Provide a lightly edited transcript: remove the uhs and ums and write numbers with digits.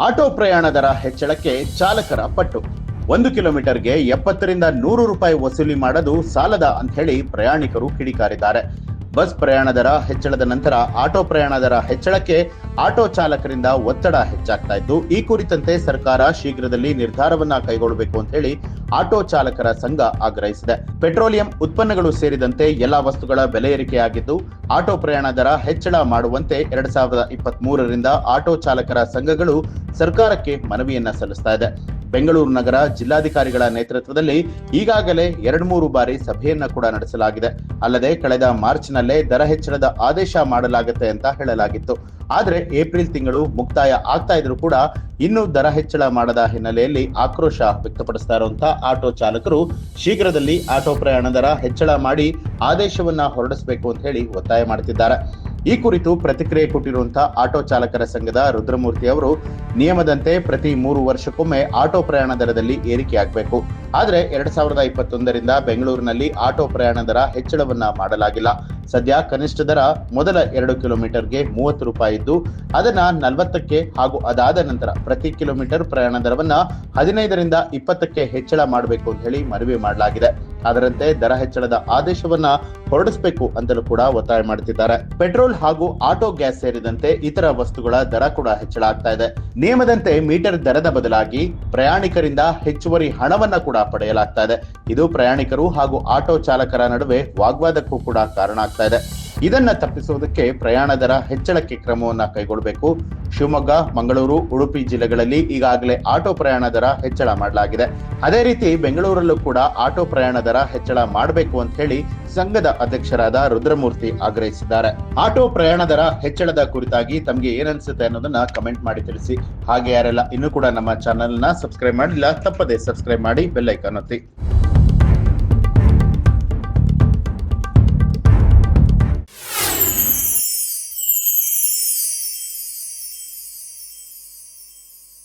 Auto ಪ್ರಯಾಣ ದರ ಹೆಚ್ಚಳಕ್ಕೆ ಚಾಲಕರ ಪಟ್ಟು. 1 ಕಿಲೋಮೀಟರ್ಗೆ 70 ರಿಂದ 100 ರೂಪಾಯಿ ವಸೂಲಿ ಮಾಡಲು ಸಾಲದ ಅಂತ ಹೇಳಿ ಪ್ರಯಾಣಿಕರು ಕಿಡಿಕಾರಿದ್ದಾರೆ. ಬಸ್ ಪ್ರಯಾಣ ದರ ಹೆಚ್ಚಳದ ನಂತರ ಆಟೋ ಪ್ರಯಾಣ ದರ ಹೆಚ್ಚಳಕ್ಕೆ ಆಟೋ ಚಾಲಕರಿಂದ ಒತ್ತಡ ಹೆಚ್ಚಾಗ್ತಾ ಇದ್ದು, ಈ ಕುರಿತಂತೆ ಸರ್ಕಾರ ಶೀಘ್ರದಲ್ಲಿ ನಿರ್ಧಾರವನ್ನ ಕೈಗೊಳ್ಳಬೇಕು ಅಂತ ಹೇಳಿ ಆಟೋ ಚಾಲಕರ ಸಂಘ ಆಗ್ರಹಿಸಿದೆ. ಪೆಟ್ರೋಲಿಯಂ ಉತ್ಪನ್ನಗಳು ಸೇರಿದಂತೆ ಎಲ್ಲಾ ವಸ್ತುಗಳ ಬೆಲೆ ಏರಿಕೆಯಾಗಿದ್ದು, ಆಟೋ ಪ್ರಯಾಣ ದರ ಹೆಚ್ಚಳ ಮಾಡುವಂತೆ 2023ರಿಂದ ಆಟೋ ಚಾಲಕರ ಸಂಘಗಳು ಸರ್ಕಾರಕ್ಕೆ ಮನವಿಯನ್ನ ಸಲ್ಲಿಸ್ತಾ ಇದೆ. ಬೆಂಗಳೂರು ನಗರ ಜಿಲ್ಲಾಧಿಕಾರಿಗಳ ನೇತೃತ್ವದಲ್ಲಿ ಈಗಾಗಲೇ 2-3 ಬಾರಿ ಸಭೆಯನ್ನ ಕೂಡ ನಡೆಸಲಾಗಿದೆ. ಅಲ್ಲದೆ ಕಳೆದ ಮಾರ್ಚ್ನಲ್ಲೇ ದರ ಹೆಚ್ಚಳದ ಆದೇಶ ಮಾಡಲಾಗುತ್ತೆ ಅಂತ ಹೇಳಲಾಗಿತ್ತು. ಆದ್ರೆ ಏಪ್ರಿಲ್ ತಿಂಗಳು ಮುಕ್ತಾಯ ಆಗ್ತಾ ಇದ್ರು ಕೂಡ ಇನ್ನೂ ದರ ಹೆಚ್ಚಳ ಮಾಡದ ಹಿನ್ನೆಲೆಯಲ್ಲಿ ಆಕ್ರೋಶ ವ್ಯಕ್ತಪಡಿಸ್ತಾ ಇರುವಂತಹ ಆಟೋ ಚಾಲಕರು ಶೀಘ್ರದಲ್ಲಿ ಆಟೋ ಪ್ರಯಾಣ ದರ ಹೆಚ್ಚಳ ಮಾಡಿ ಆದೇಶವನ್ನ ಹೊರಡಿಸಬೇಕು ಅಂತ ಹೇಳಿ ಒತ್ತಾಯ ಮಾಡ್ತಿದ್ದಾರೆ. ಈ ಕುರಿತು ಪ್ರತಿಕ್ರಿಯೆ ಕೊಟ್ಟಿರುವಂತಹ ಆಟೋ ಚಾಲಕರ ಸಂಘದ ರುದ್ರಮೂರ್ತಿ ಅವರು, ನಿಯಮದಂತೆ ಪ್ರತಿ 3 ವರ್ಷಕ್ಕೊಮ್ಮೆ ಆಟೋ ಪ್ರಯಾಣ ದರದಲ್ಲಿ ಏರಿಕೆಯಾಗಬೇಕು. ಆದ್ರೆ 2021ರಿಂದ ಬೆಂಗಳೂರಿನಲ್ಲಿ ಆಟೋ ಪ್ರಯಾಣ ದರ ಹೆಚ್ಚಳವನ್ನ ಮಾಡಲಾಗಿಲ್ಲ. ಸದ್ಯ ಕನಿಷ್ಠ ದರ ಮೊದಲ 2 ಕಿಲೋಮೀಟರ್ಗೆ 30 ರೂಪಾಯಿ ಇದ್ದು, ಅದನ್ನ 40ಕ್ಕೆ ಹಾಗೂ ಅದಾದ ನಂತರ ಪ್ರತಿ ಕಿಲೋಮೀಟರ್ ಪ್ರಯಾಣ ದರವನ್ನ 15 ರಿಂದ 20ಕ್ಕೆ ಹೆಚ್ಚಳ ಮಾಡಬೇಕು ಅಂತ ಹೇಳಿ ಮನವಿ ಮಾಡಲಾಗಿದೆ. ಅದರಂತೆ ದರ ಹೆಚ್ಚಳದ ಆದೇಶವನ್ನ ಹೊರಡಿಸಬೇಕು ಅಂತಲೂ ಕೂಡ ಒತ್ತಾಯ ಮಾಡುತ್ತಿದ್ದಾರೆ. ಪೆಟ್ರೋಲ್ ಹಾಗೂ ಆಟೋ ಗ್ಯಾಸ್ ಸೇರಿದಂತೆ ಇತರ ವಸ್ತುಗಳ ದರ ಕೂಡ ಹೆಚ್ಚಳ ಆಗ್ತಾ ಇದೆ. ನಿಯಮದಂತೆ ಮೀಟರ್ ದರದ ಬದಲಾಗಿ ಪ್ರಯಾಣಿಕರಿಂದ ಹೆಚ್ಚುವರಿ ಹಣವನ್ನ ಕೂಡ ಪಡೆಯಲಾಗ್ತಾ ಇದೆ. ಇದು ಪ್ರಯಾಣಿಕರು ಹಾಗೂ ಆಟೋ ಚಾಲಕರ ನಡುವೆ ವಾಗ್ವಾದಕ್ಕೂ ಕೂಡ ಕಾರಣ ಆಗ್ತಾ ಇದೆ. ಇದನ್ನ ತಪ್ಪಿಸುವುದಕ್ಕೆ ಪ್ರಯಾಣ ದರ ಹೆಚ್ಚಳಕ್ಕೆ ಕ್ರಮವನ್ನ ಕೈಗೊಳ್ಳಬೇಕು. ಶಿವಮೊಗ್ಗ, ಮಂಗಳೂರು, ಉಡುಪಿ ಜಿಲ್ಲೆಗಳಲ್ಲಿ ಈಗಾಗಲೇ ಆಟೋ ಪ್ರಯಾಣ ದರ ಹೆಚ್ಚಳ ಮಾಡಲಾಗಿದೆ. ಅದೇ ರೀತಿ ಬೆಂಗಳೂರಲ್ಲೂ ಕೂಡ ಆಟೋ ಪ್ರಯಾಣ ದರ ಹೆಚ್ಚಳ ಮಾಡಬೇಕು ಅಂತ ಹೇಳಿ ಸಂಘದ ಅಧ್ಯಕ್ಷರಾದ ರುದ್ರಮೂರ್ತಿ ಆಗ್ರಹಿಸಿದ್ದಾರೆ. ಆಟೋ ಪ್ರಯಾಣ ದರ ಹೆಚ್ಚಳದ ಕುರಿತಾಗಿ ತಮಗೆ ಏನನ್ಸುತ್ತೆ ಅನ್ನೋದನ್ನ ಕಮೆಂಟ್ ಮಾಡಿ ತಿಳಿಸಿ. ಹಾಗೆ ಯಾರೆಲ್ಲ ಇನ್ನೂ ಕೂಡ ನಮ್ಮ ಚಾನೆಲ್ ನ ಸಬ್ಸ್ಕ್ರೈಬ್ ಮಾಡಿಲ್ಲ, ತಪ್ಪದೆ ಸಬ್ಸ್ಕ್ರೈಬ್ ಮಾಡಿ, ಬೆಲ್ ಐಕಾನ್ ಒತ್ತಿ.